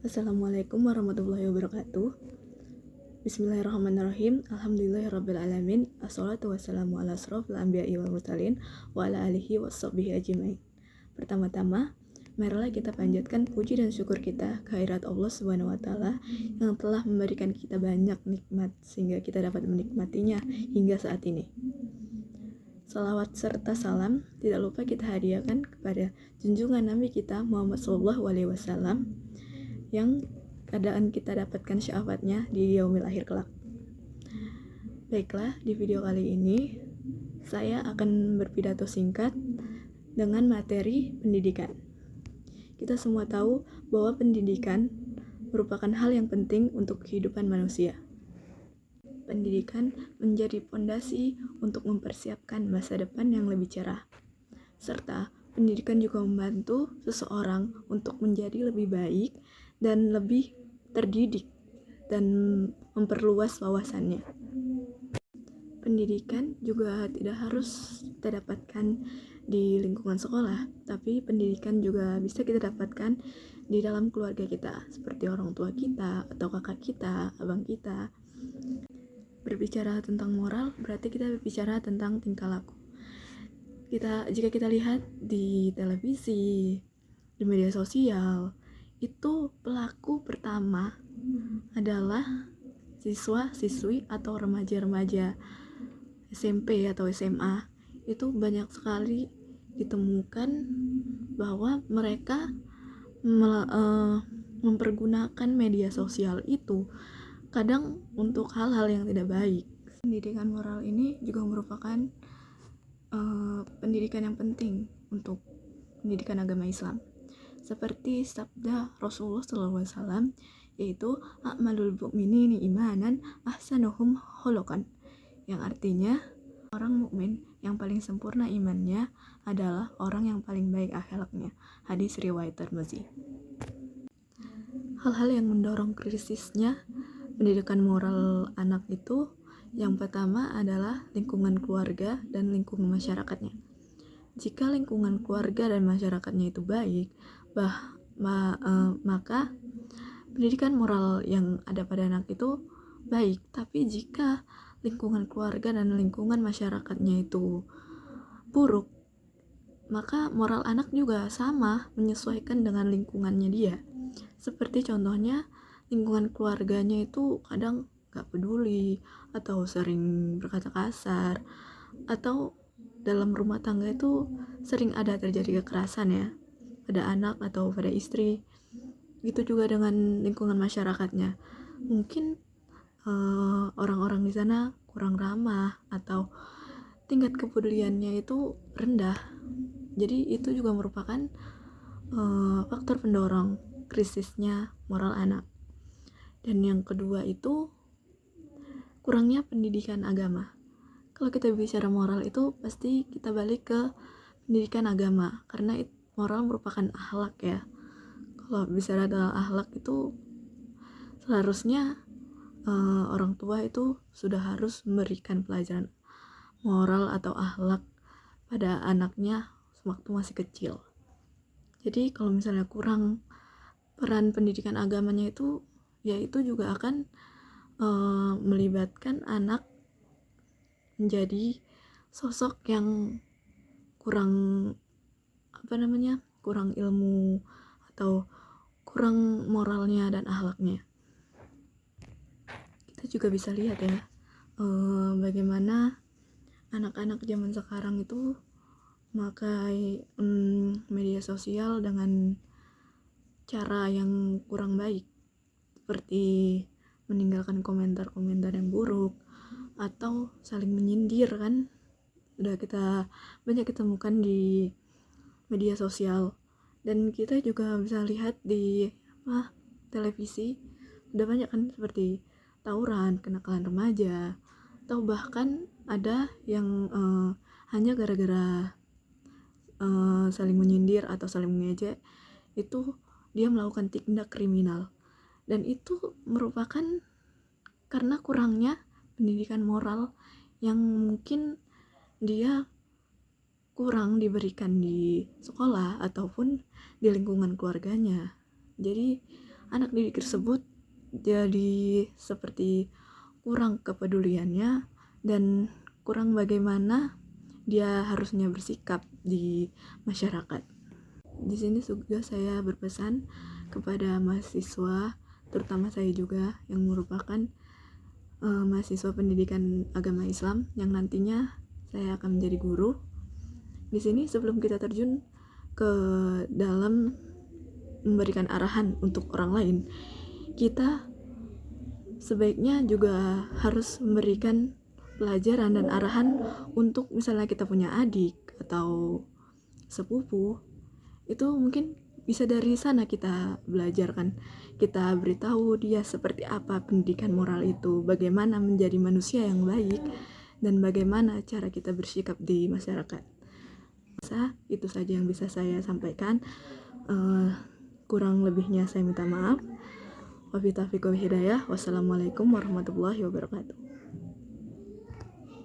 Assalamualaikum warahmatullahi wabarakatuh. Bismillahirrahmanirrahim. Alhamdulillahirrabbilalamin. Assalatu wassalamu ala asrofil anbiya'i wal mursalin wa ala alihi washabbihi ajmain. Pertama-tama, marilah kita panjatkan puji dan syukur kita kehadirat Allah Subhanahu wa taala yang telah memberikan kita banyak nikmat sehingga kita dapat menikmatinya hingga saat ini. Salawat serta salam tidak lupa kita hadiahkan kepada junjungan Nabi kita Muhammad SAW yang keadaan kita dapatkan syafaatnya di yaumil akhir kelak. Baiklah, di video kali ini saya akan berpidato singkat dengan materi pendidikan. Kita semua tahu bahwa pendidikan merupakan hal yang penting untuk kehidupan manusia. Pendidikan menjadi fondasi untuk mempersiapkan masa depan yang lebih cerah. Serta pendidikan juga membantu seseorang untuk menjadi lebih baik dan lebih terdidik dan memperluas wawasannya. Pendidikan juga tidak harus kita dapatkan di lingkungan sekolah, tapi pendidikan juga bisa kita dapatkan di dalam keluarga kita, seperti orang tua kita, atau kakak kita, abang kita. Berbicara tentang moral, berarti kita berbicara tentang tingkah laku. Jika kita lihat di televisi, di media sosial, itu pelaku pertama adalah siswa-siswi atau remaja-remaja SMP atau SMA. Itu banyak sekali ditemukan bahwa mereka mempergunakan media sosial itu kadang untuk hal-hal yang tidak baik. Pendidikan moral ini juga merupakan pendidikan yang penting untuk pendidikan agama Islam. Seperti sabda Rasulullah SAW, yaitu a'malul mu'minina imanan ahsanuhum khuluqan, yang artinya orang mukmin yang paling sempurna imannya adalah orang yang paling baik akhlaknya. Hadis riwayat Tirmizi. Hal-hal yang mendorong krisisnya pendidikan moral anak itu, yang pertama adalah lingkungan keluarga dan lingkungan masyarakatnya. Jika lingkungan keluarga dan masyarakatnya itu baik, maka pendidikan moral yang ada pada anak itu baik. Tapi jika lingkungan keluarga dan lingkungan masyarakatnya itu buruk, maka moral anak juga sama, menyesuaikan dengan lingkungannya dia. Seperti contohnya, lingkungan keluarganya itu kadang gak peduli, atau sering berkata kasar, atau dalam rumah tangga itu sering ada terjadi kekerasan ya, pada anak atau pada istri. Gitu juga dengan lingkungan masyarakatnya. Mungkin orang-orang di sana kurang ramah atau tingkat kepeduliannya itu rendah. Jadi itu juga merupakan faktor pendorong krisisnya moral anak. Dan yang kedua itu kurangnya pendidikan agama. Kalau kita bicara moral itu pasti kita balik ke pendidikan agama, karena moral merupakan akhlak ya. Kalau bicara tentang akhlak itu seharusnya orang tua itu sudah harus memberikan pelajaran moral atau akhlak pada anaknya sewaktu masih kecil. Jadi kalau misalnya kurang peran pendidikan agamanya itu, ya itu juga akan melibatkan anak menjadi sosok yang kurang kurang ilmu atau kurang moralnya dan akhlaknya. Kita juga bisa lihat ya bagaimana anak-anak zaman sekarang itu memakai media sosial dengan cara yang kurang baik, seperti meninggalkan komentar-komentar yang buruk atau saling menyindir kan. Udah kita banyak ketemukan di media sosial, dan kita juga bisa lihat di televisi udah banyak kan, seperti tawuran, kenakalan remaja, atau bahkan ada yang hanya gara-gara saling menyindir atau saling mengejek itu dia melakukan tindak kriminal. Dan itu merupakan karena kurangnya pendidikan moral yang mungkin dia kurang diberikan di sekolah ataupun di lingkungan keluarganya. Jadi anak didik tersebut jadi seperti kurang kepeduliannya dan kurang bagaimana dia harusnya bersikap di masyarakat. Di sini juga saya berpesan kepada mahasiswa, terutama saya juga yang merupakan mahasiswa pendidikan agama Islam yang nantinya saya akan menjadi guru. Di sini sebelum kita terjun ke dalam memberikan arahan untuk orang lain, kita sebaiknya juga harus memberikan pelajaran dan arahan untuk misalnya kita punya adik atau sepupu, itu mungkin bisa dari sana kita belajar kan, kita beritahu dia seperti apa pendidikan moral itu, bagaimana menjadi manusia yang baik, dan bagaimana cara kita bersikap di masyarakat. Itu saja yang bisa saya sampaikan. Kurang lebihnya saya minta maaf. Wabillahi taufiq wal hidayah. Wassalamualaikum warahmatullahi wabarakatuh.